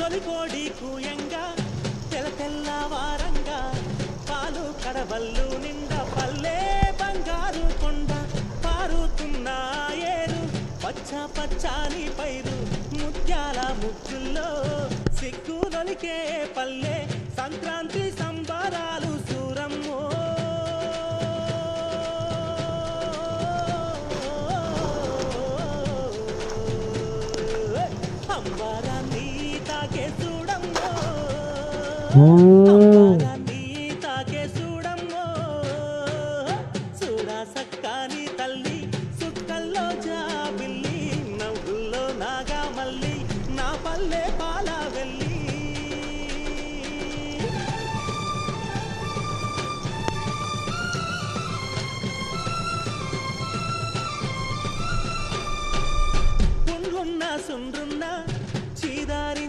తొలికోడి కూయంగా తెల తెల్లవారంగా పాలు కడవల్లు నిండా పల్లె బంగారు కొండ పారుతున్న ఏరు పచ్చ పచ్చాని పైరు ముత్యాల ముగ్గుల్లో సిగ్గులొలికే పల్లె సంక్రాంతి సంబరాలు సూరమ్మో అంబరాన్ని తాకే చూడమ్మో